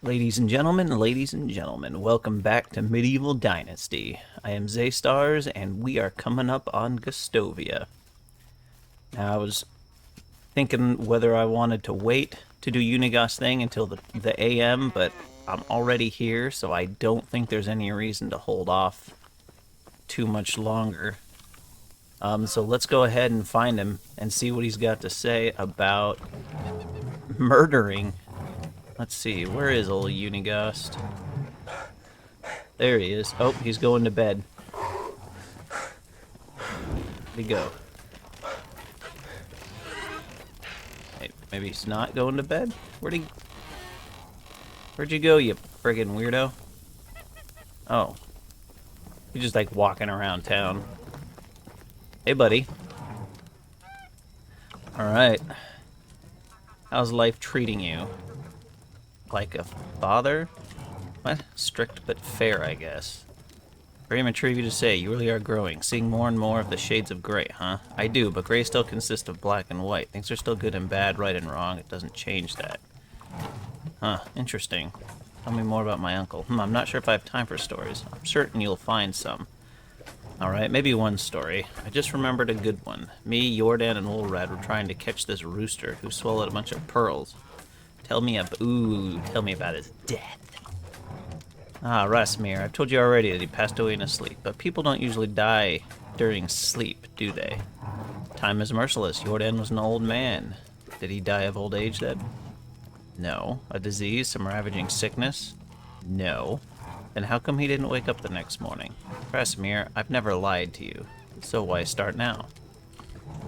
Ladies and gentlemen, welcome back to Medieval Dynasty. I am Zaistars, and we are coming up on Gustovia. Now, I was thinking whether I wanted to wait to do Unigas thing until the AM, but I'm already here, so I don't think there's any reason to hold off too much longer. So let's go ahead and find him and see what he's got to say about murdering. Let's see, where is old Unigast? There he is. Oh, he's going to bed. Where'd he go? Hey, maybe he's not going to bed? Where'd you go, you friggin' weirdo? Oh. He's just like walking around town. Hey, buddy. Alright. How's life treating you? Like a father? What? Strict but fair, I guess. Very mature of you to say. You really are growing, seeing more and more of the shades of gray, huh? I do, but gray still consists of black and white. Things are still good and bad, right and wrong. It doesn't change that. Huh, interesting. Tell me more about my uncle. I'm not sure if I have time for stories. I'm certain you'll find some. Alright, maybe one story. I just remembered a good one. Me, Jordan, and Wolrad were trying to catch this rooster who swallowed a bunch of pearls. Tell me about his death. Ah, Rasmir, I've told you already that he passed away in his sleep, but people don't usually die during sleep, do they? Time is merciless. Jordan was an old man. Did he die of old age then? No. A disease, some ravaging sickness? No. Then how come he didn't wake up the next morning? Rasmir, I've never lied to you, so why start now?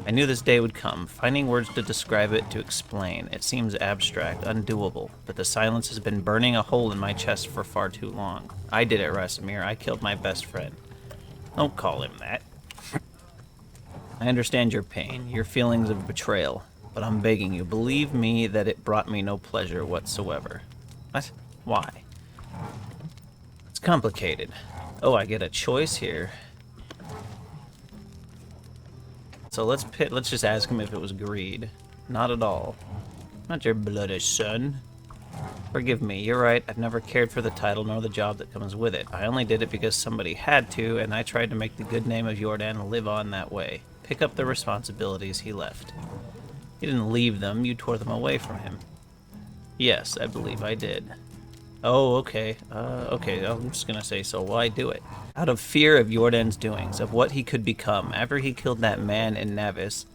I knew this day would come. Finding words to describe it, to explain. It seems abstract, undoable, but the silence has been burning a hole in my chest for far too long. I did it, Rasimir. I killed my best friend. Don't call him that. I understand your pain, your feelings of betrayal, but I'm begging you, believe me that it brought me no pleasure whatsoever. What? Why? It's complicated. Oh, I get a choice here. So let's just ask him if it was greed. Not at all. Not your bloody son. Forgive me, you're right, I've never cared for the title nor the job that comes with it. I only did it because somebody had to, and I tried to make the good name of Jordan live on that way. Pick up the responsibilities he left. You didn't leave them, you tore them away from him. Yes, I believe I did. Oh, okay. Okay, I'm just gonna say, so why do it? Out of fear of Jordan's doings, of what he could become. After he killed that man in Navis,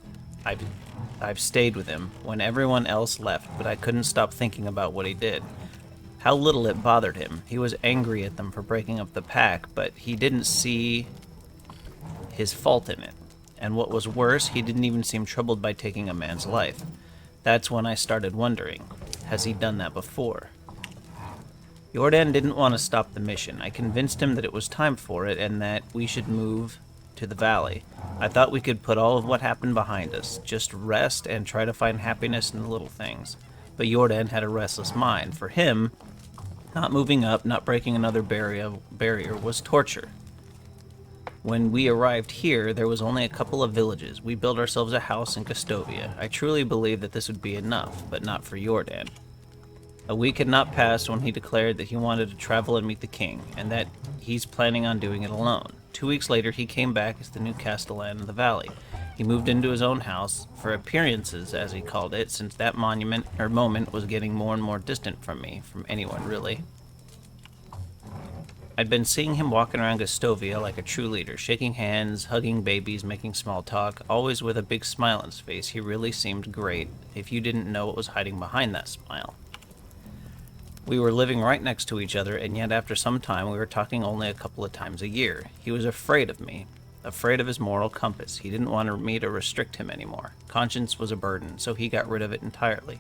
I've stayed with him when everyone else left, but I couldn't stop thinking about what he did. How little it bothered him. He was angry at them for breaking up the pack, but he didn't see his fault in it. And what was worse, he didn't even seem troubled by taking a man's life. That's when I started wondering, has he done that before? Jordan didn't want to stop the mission. I convinced him that it was time for it and that we should move to the valley. I thought we could put all of what happened behind us, just rest and try to find happiness in the little things. But Jordan had a restless mind. For him, not moving up, not breaking another barrier was torture. When we arrived here, there was only a couple of villages. We built ourselves a house in Gustovia. I truly believed that this would be enough, but not for Jordan. A week had not passed when he declared that he wanted to travel and meet the king, and that he's planning on doing it alone. 2 weeks later, he came back as the new castellan in the valley. He moved into his own house, for appearances, as he called it, since that moment was getting more and more distant from me, from anyone, really. I'd been seeing him walking around Gustovia like a true leader, shaking hands, hugging babies, making small talk, always with a big smile on his face. He really seemed great, if you didn't know what was hiding behind that smile. We were living right next to each other, and yet after some time we were talking only a couple of times a year. He was afraid of me, afraid of his moral compass. He didn't want me to restrict him anymore. Conscience was a burden, so he got rid of it entirely,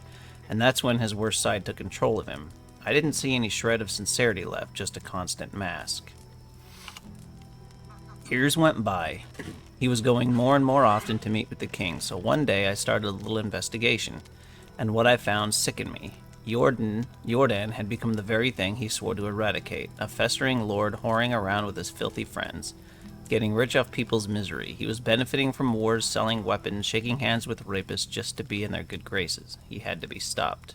and that's when his worst side took control of him. I didn't see any shred of sincerity left, just a constant mask. Years went by. He was going more and more often to meet with the king, so one day I started a little investigation, and what I found sickened me. Jordan had become the very thing he swore to eradicate, a festering lord whoring around with his filthy friends, getting rich off people's misery. He was benefiting from wars, selling weapons, shaking hands with rapists just to be in their good graces. He had to be stopped.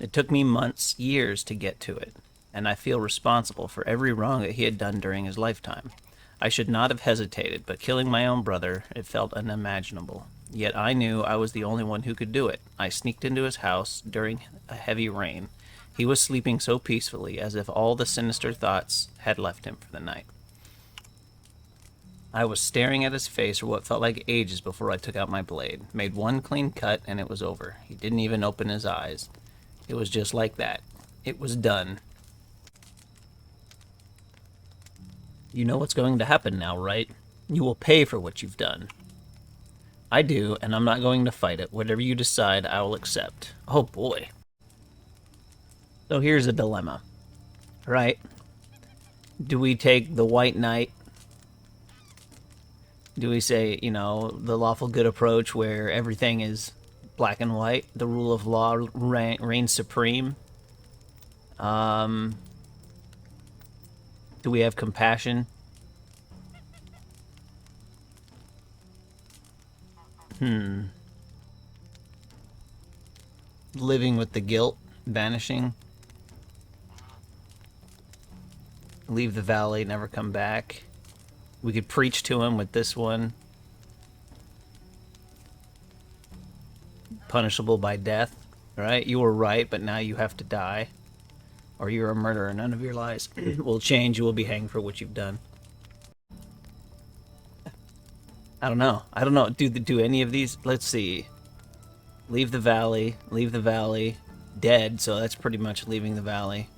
It took me months, years to get to it, and I feel responsible for every wrong that he had done during his lifetime. I should not have hesitated, but killing my own brother, it felt unimaginable. Yet I knew I was the only one who could do it. I sneaked into his house during a heavy rain. He was sleeping so peacefully, as if all the sinister thoughts had left him for the night. I was staring at his face for what felt like ages before I took out my blade. Made one clean cut, and it was over. He didn't even open his eyes. It was just like that. It was done. You know what's going to happen now, right? You will pay for what you've done. I do, and I'm not going to fight it. Whatever you decide, I will accept. Oh boy. So here's a dilemma, right? Do we take the White Knight? Do we say, you know, the lawful good approach where everything is black and white? The rule of law reigns supreme? Do we have compassion? Living with the guilt, vanishing. Leave the valley, never come back. We could preach to him with this one. Punishable by death, right? You were right, but now you have to die. Or you're a murderer. None of your lies will change. You will be hanged for what you've done. I don't know. Do any of these? Let's see. Leave the valley. Leave the valley. Dead, so that's pretty much leaving the valley.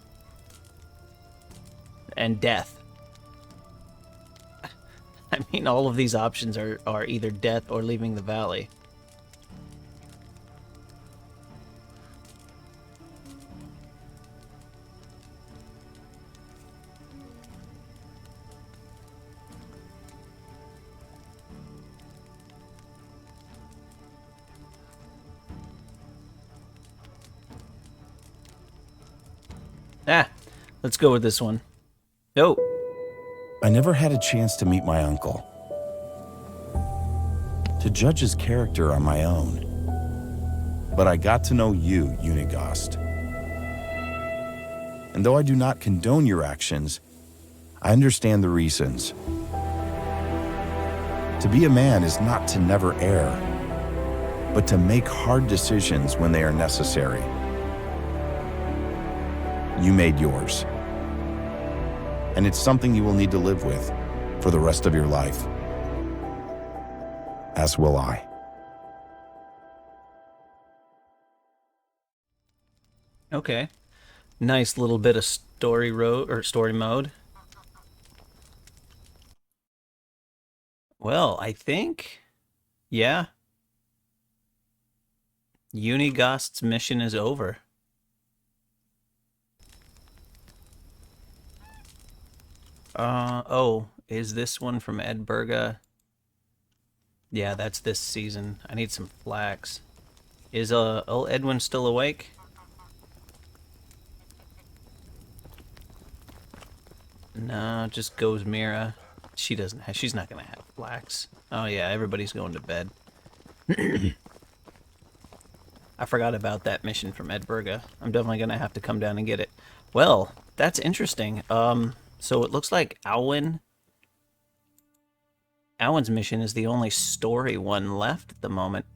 And death. I mean, all of these options are either death or leaving the valley. Let's go with this one. Oh. I never had a chance to meet my uncle, to judge his character on my own. But I got to know you, Unigast. And though I do not condone your actions, I understand the reasons. To be a man is not to never err, but to make hard decisions when they are necessary. You made yours. And it's something you will need to live with for the rest of your life. As will I. Okay. Nice little bit of story mode. Well, I think, yeah. Unigast's mission is over. Oh, is this one from Edburga? Yeah, that's this season. I need some flax. Is old Edwin still awake? No, just goes Mira. She's not gonna have flax. Oh yeah, everybody's going to bed. I forgot about that mission from Edburga. I'm definitely gonna have to come down and get it. Well, that's interesting. So it looks like Alwyn's mission is the only story one left at the moment.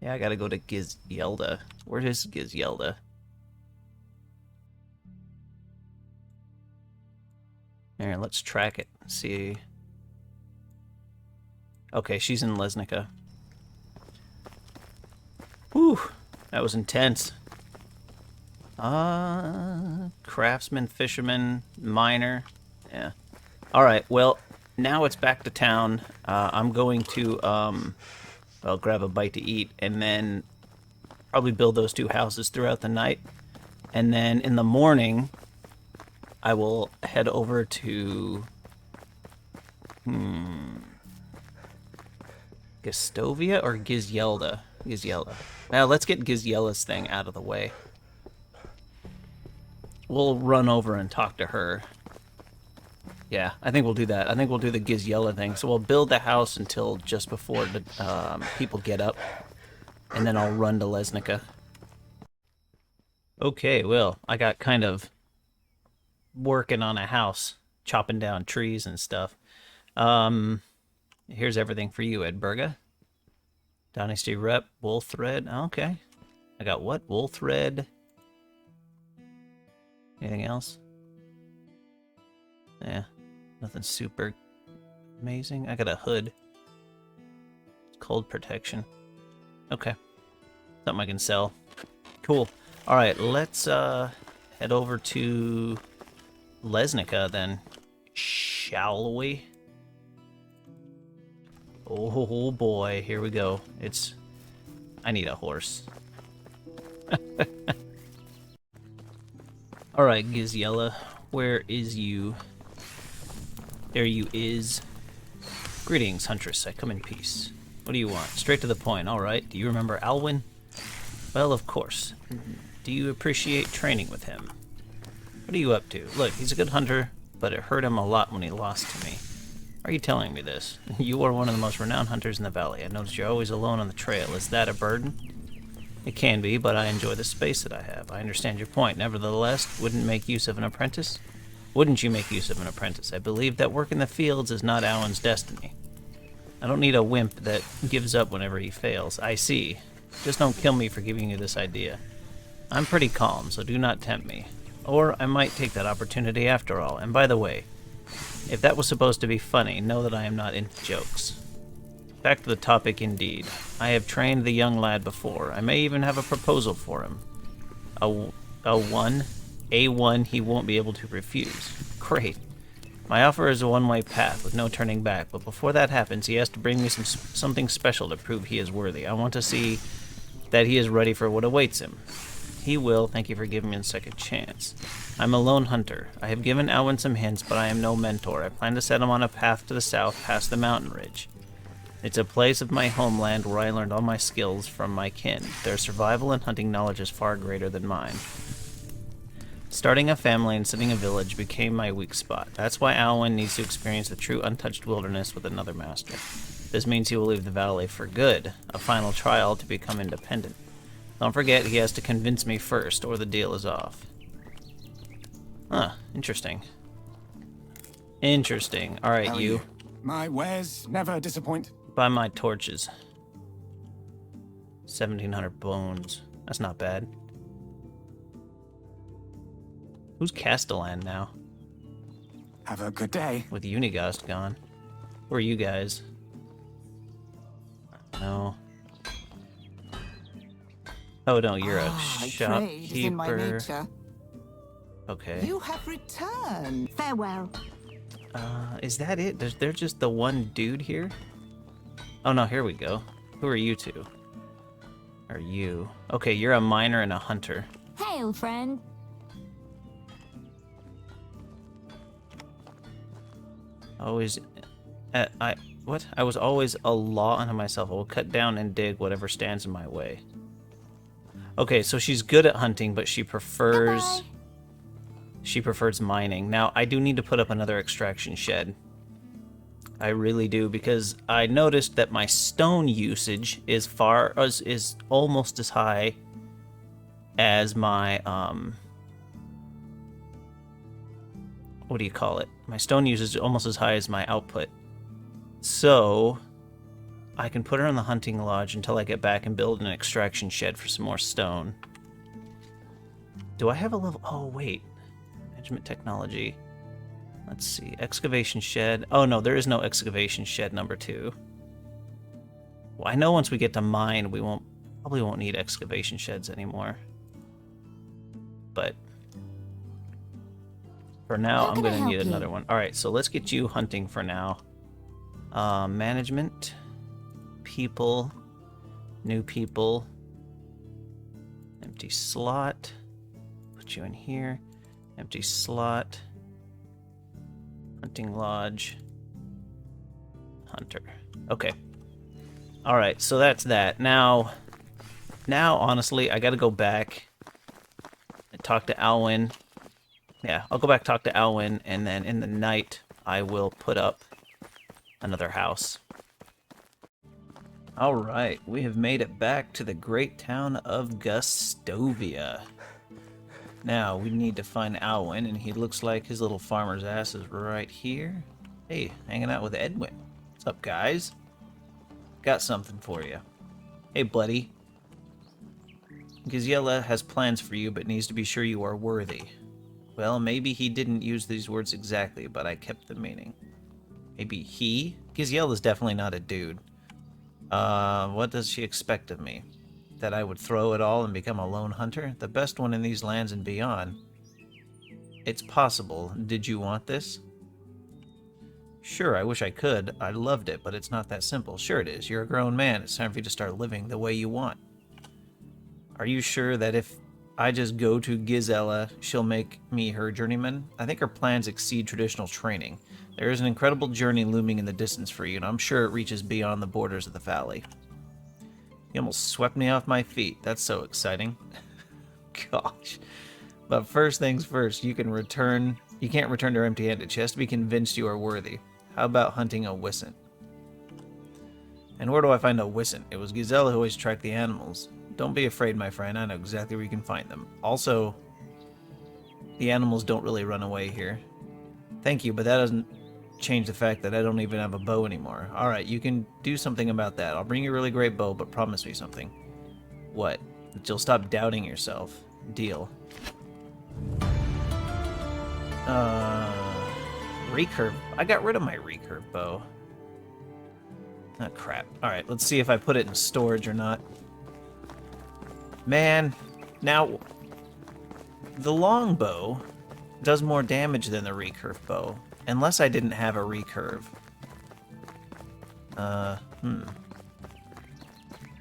Yeah, I gotta go to Gizjelda. Where is Gizjelda? Here, let's track it. See. Okay, she's in Lesnica. Whew, that was intense. Craftsman, fisherman, miner. Yeah. Alright, well, now it's back to town. I'm going to, well, grab a bite to eat, and then probably build those 2 houses throughout the night. And then in the morning, I will head over to... Gastovia or Gizjelda? Gizjelda. Well, let's get Gizjelda's thing out of the way. We'll run over and talk to her. Yeah, I think we'll do that. I think we'll do the Gizella thing. So we'll build the house until just before the people get up, and then I'll run to Lesnica. Okay, well, I got kind of working on a house, chopping down trees and stuff. Here's everything for you, Edburga. Dynasty rep, wool thread. Okay. I got what? Wool thread. Anything else? Yeah. Nothing super amazing. I got a hood. Cold protection. Okay. Something I can sell. Cool. Alright, let's head over to Lesnica then. Shall we? Oh boy, here we go. I need a horse. Alright, Gizella, where is you? There you is. Greetings, Huntress. I come in peace. What do you want? Straight to the point. Alright, do you remember Alwyn? Well, of course. Do you appreciate training with him? What are you up to? Look, he's a good hunter, but it hurt him a lot when he lost to me. Are you telling me this? You are one of the most renowned hunters in the valley. I noticed you're always alone on the trail. Is that a burden? It can be, but I enjoy the space that I have. I understand your point. Nevertheless, wouldn't you make use of an apprentice? I believe that work in the fields is not Alan's destiny. I don't need a wimp that gives up whenever he fails. I see. Just don't kill me for giving you this idea. I'm pretty calm, so do not tempt me. Or I might take that opportunity after all. And by the way, if that was supposed to be funny, know that I am not into jokes. Back to the topic indeed. I have trained the young lad before. I may even have a proposal for him. A one he won't be able to refuse. Great. My offer is a one-way path with no turning back, but before that happens, he has to bring me something special to prove he is worthy. I want to see that he is ready for what awaits him. He will. Thank you for giving me a second chance. I'm a lone hunter. I have given Alwyn some hints, but I am no mentor. I plan to set him on a path to the south past the mountain ridge. It's a place of my homeland where I learned all my skills from my kin. Their survival and hunting knowledge is far greater than mine. Starting a family and setting a village became my weak spot. That's why Alwyn needs to experience the true untouched wilderness with another master. This means he will leave the valley for good, a final trial to become independent. Don't forget, he has to convince me first, or the deal is off. Huh, interesting. Interesting. Alright, you. My wares never disappoint. Buy my torches. 1,700 bones. That's not bad. Who's Castellan now? Have a good day. With Unigast gone. Who are you guys? No. Oh no, you're a trade is in my shopkeeper. nature. Okay. You have returned. Farewell. Is that it? Is there just the one dude here? Oh no, here we go. Who are you two? Are you? Okay, you're a miner and a hunter. Hail, friend. Always, what? I was always a law unto myself. I will cut down and dig whatever stands in my way. Okay, so she's good at hunting, but she prefers... Goodbye. She prefers mining. Now, I do need to put up another extraction shed. I really do, because I noticed that my stone usage is almost as high as my, what do you call it? My stone usage is almost as high as my output. So, I can put her in the hunting lodge until I get back and build an extraction shed for some more stone. Do I have a level... Oh, wait. Management technology. Let's see. Excavation shed. Oh, no, there is no excavation shed number 2. Well, I know once we get to mine, we probably won't need excavation sheds anymore. But for now, I'm going to need another one. All right, so let's get you hunting for now. Management, people, new people, empty slot. Put you in here. Empty slot. Hunting lodge. Hunter. Okay. All right, so that's that. Now, honestly, I got to go back and talk to Alwyn. Yeah, I'll go back talk to Alwyn, and then in the night, I will put up another house. Alright, we have made it back to the great town of Gustovia. Now, we need to find Alwyn, and he looks like his little farmer's ass is right here. Hey, hanging out with Edwin. What's up, guys? Got something for you. Hey, buddy. Gizella has plans for you, but needs to be sure you are worthy. Well, maybe he didn't use these words exactly, but I kept the meaning. Maybe he? Gizella's definitely not a dude. What does she expect of me? That I would throw it all and become a lone hunter? The best one in these lands and beyond. It's possible. Did you want this? Sure, I wish I could. I loved it, but it's not that simple. Sure it is. You're a grown man. It's time for you to start living the way you want. Are you sure that if I just go to Gizella, she'll make me her journeyman? I think her plans exceed traditional training. There is an incredible journey looming in the distance for you, and I'm sure it reaches beyond the borders of the valley. You almost swept me off my feet. That's so exciting. Gosh. But first things first, you can't return her empty-handed. She has to be convinced you are worthy. How about hunting a Wissant? And where do I find a Wissant? It was Gizella who always tracked the animals. Don't be afraid, my friend. I know exactly where you can find them. Also, the animals don't really run away here. Thank you, but that doesn't change the fact that I don't even have a bow anymore. Alright, you can do something about that. I'll bring you a really great bow, but promise me something. What? That you'll stop doubting yourself. Deal. Recurve. I got rid of my recurve bow. Oh, crap. Alright, let's see if I put it in storage or not. Man, now, the longbow does more damage than the recurve bow. Unless I didn't have a recurve.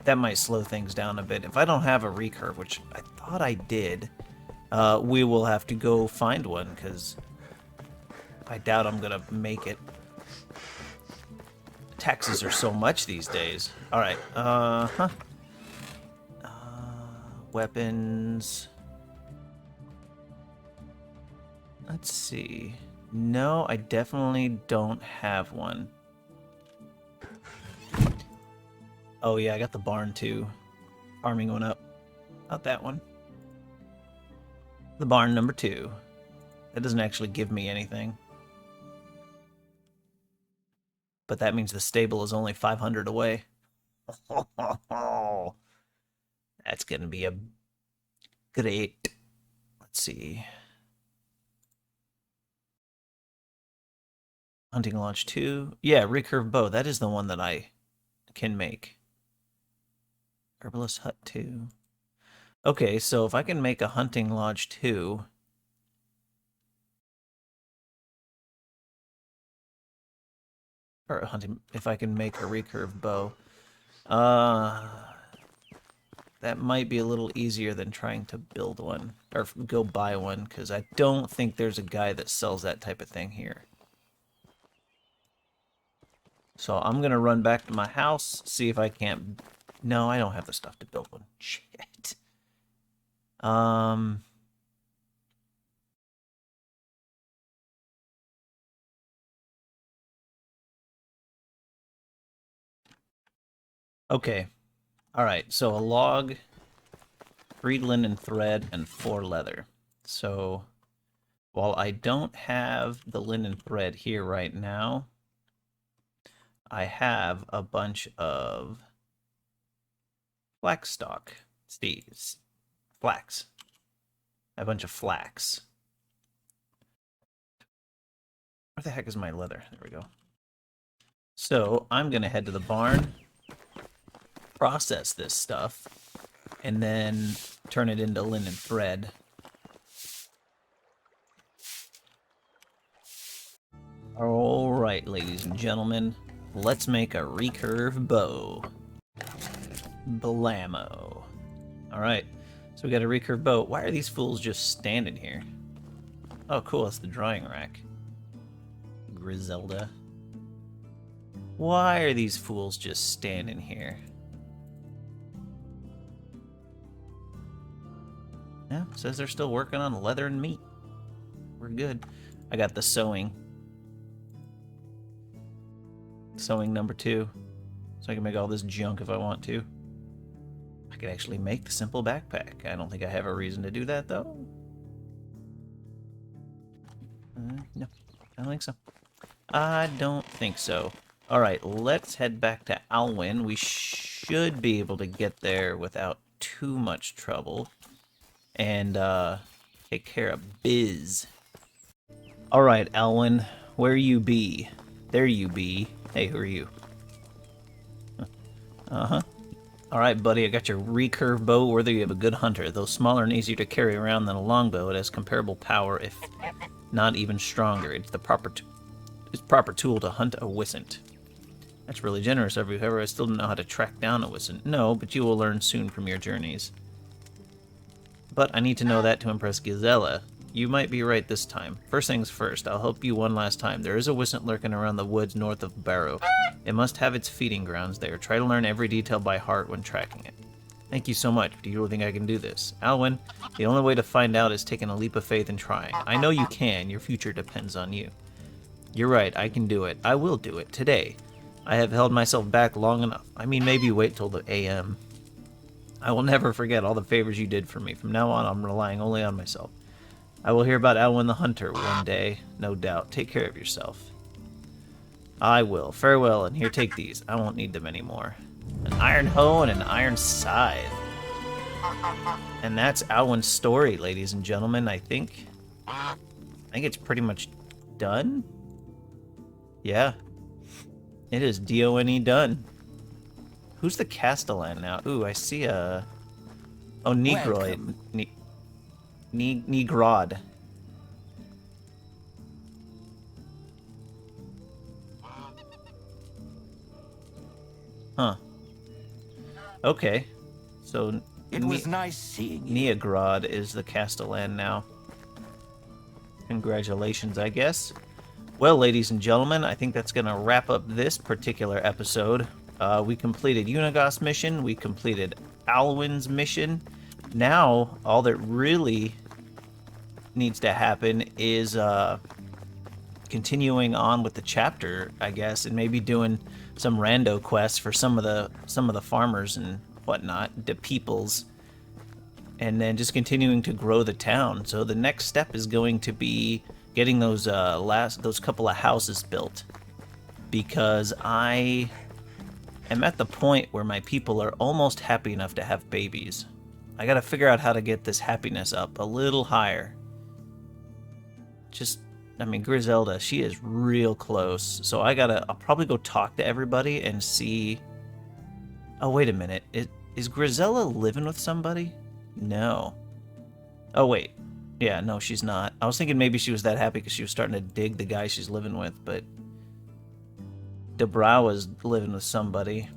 That might slow things down a bit. If I don't have a recurve, which I thought I did, we will have to go find one, because I doubt I'm going to make it. Taxes are so much these days. Alright, weapons. Let's see. No, I definitely don't have one. Oh yeah, I got the barn too. Farming one up. Not that one. The barn number 2. That doesn't actually give me anything. But that means the stable is only 500 away. That's gonna be a great. Let's see. Hunting Launch 2. Yeah, recurve bow. That is the one that I can make. Herbalist Hut 2. Okay, so if I can make a Hunting Lodge 2... Or a hunting... If I can make a recurve bow. That might be a little easier than trying to build one. Or go buy one, because I don't think there's a guy that sells that type of thing here. So I'm going to run back to my house, see if I can't... No, I don't have the stuff to build one. Shit. Okay. Alright, so a log, 3 linen thread, and 4 leather. So, while I don't have the linen thread here right now, I have a bunch of flax stock. Flax. A bunch of flax. Where the heck is my leather? There we go. So, I'm going to head to the barn, process this stuff, and then turn it into linen thread. Alright, ladies and gentlemen, let's make a recurve bow. Blammo. Alright, so we got a recurve bow. Why are these fools just standing here? Oh, cool, it's the drying rack. Griselda. Why are these fools just standing here? Yeah, says they're still working on leather and meat. We're good. I got the sewing. sewing number 2. So I can make all this junk if I want to. I could actually make the simple backpack. I don't think I have a reason to do that, though. No, I don't think so. I don't think so. Alright, let's head back to Alwyn. We should be able to get there without too much trouble. And, take care of biz. Alright, Alwyn, where you be? There you be. Hey, who are you? Uh-huh. Alright, buddy, I got your recurve bow worthy of a good hunter. Though smaller and easier to carry around than a longbow, it has comparable power, if not even stronger. It's the proper tool to hunt a wisent. That's really generous of you. However, I still don't know how to track down a wisent. No, but you will learn soon from your journeys. But I need to know that to impress Gazella. You might be right this time. First things first, I'll help you one last time. There is a wisent lurking around the woods north of Barrow. It must have its feeding grounds there. Try to learn every detail by heart when tracking it. Thank you so much. Do you really think I can do this? Alwyn, the only way to find out is taking a leap of faith and trying. I know you can. Your future depends on you. You're right. I can do it. I will do it. Today. I have held myself back long enough. I mean, maybe wait till the AM. I will never forget all the favors you did for me. From now on, I'm relying only on myself. I will hear about Alwyn the Hunter one day, no doubt. Take care of yourself. I will. Farewell, and here, take these. I won't need them anymore. An iron hoe and an iron scythe. And that's Alwyn's story, ladies and gentlemen. I think it's pretty much done. Yeah. It is D-O-N-E done. Who's the Castellan now? Ooh, I see a... Oh, Negroid. Negrod. Huh. Okay. So... It was nice seeing you. Neogrod is the Castellan now. Congratulations, I guess. Well, ladies and gentlemen, I think that's going to wrap up this particular episode. We completed Unagos' mission. We completed Alwyn's mission. Now, all that really needs to happen is continuing on with the chapter, I guess, and maybe doing some rando quests for some of the farmers and whatnot, the peoples, and then just continuing to grow the town. So the next step is going to be getting those couple of houses built, because I am at the point where my people are almost happy enough to have babies. I gotta figure out how to get this happiness up a little higher. I mean, Griselda, she is real close, so I'll probably go talk to everybody and see... Oh, wait a minute. Is Grisella living with somebody? No. Oh, wait. Yeah, no, she's not. I was thinking maybe she was that happy because she was starting to dig the guy she's living with, but... Debra was living with somebody.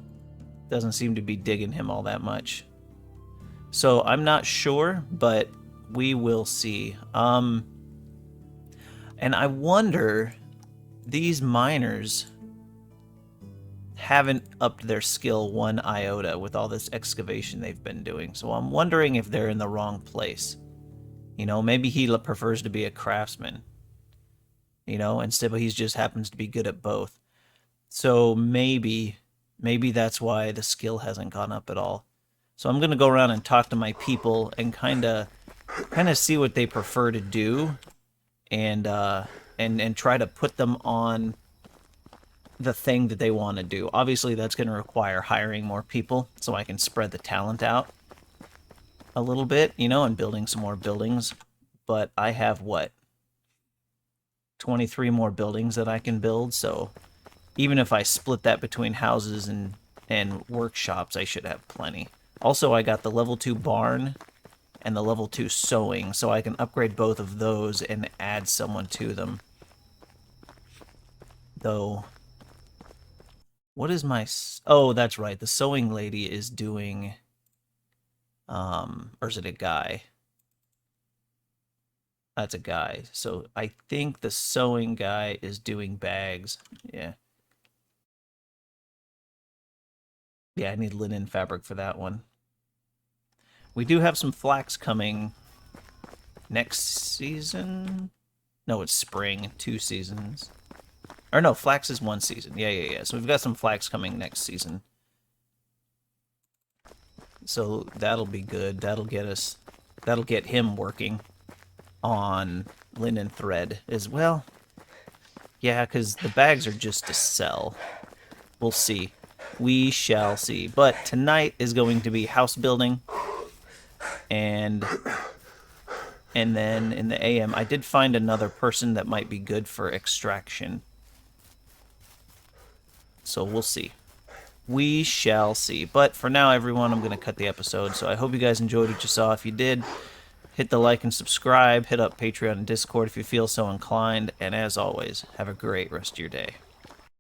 Doesn't seem to be digging him all that much. So, I'm not sure, but we will see. And I wonder, these miners haven't upped their skill one iota with all this excavation they've been doing. So I'm wondering if they're in the wrong place. You know, maybe he prefers to be a craftsman. You know, instead of he just happens to be good at both. So maybe that's why the skill hasn't gone up at all. So I'm going to go around and talk to my people and kind of see what they prefer to do, and try to put them on the thing that they want to do. Obviously, that's going to require hiring more people so I can spread the talent out a little bit, you know, and building some more buildings. But I have, what, 23 more buildings that I can build, so even if I split that between houses and workshops, I should have plenty. Also, I got the level 2 barn and the level 2 sewing, so I can upgrade both of those and add someone to them. Though, what is my... Oh, that's right, the sewing lady is doing... or is it a guy? That's a guy. So I think the sewing guy is doing bags. Yeah. Yeah, I need linen fabric for that one. We do have some flax coming next season. No, it's spring. 2 seasons. Or no, flax is 1 season. Yeah. So we've got some flax coming next season. So that'll be good. That'll get him working on linen thread as well. Yeah, because the bags are just to sell. We'll see. We shall see. But tonight is going to be house building. And then in the AM, I did find another person that might be good for extraction. So we'll see. We shall see. But for now, everyone, I'm going to cut the episode. So I hope you guys enjoyed what you saw. If you did, hit the like and subscribe. Hit up Patreon and Discord if you feel so inclined. And as always, have a great rest of your day.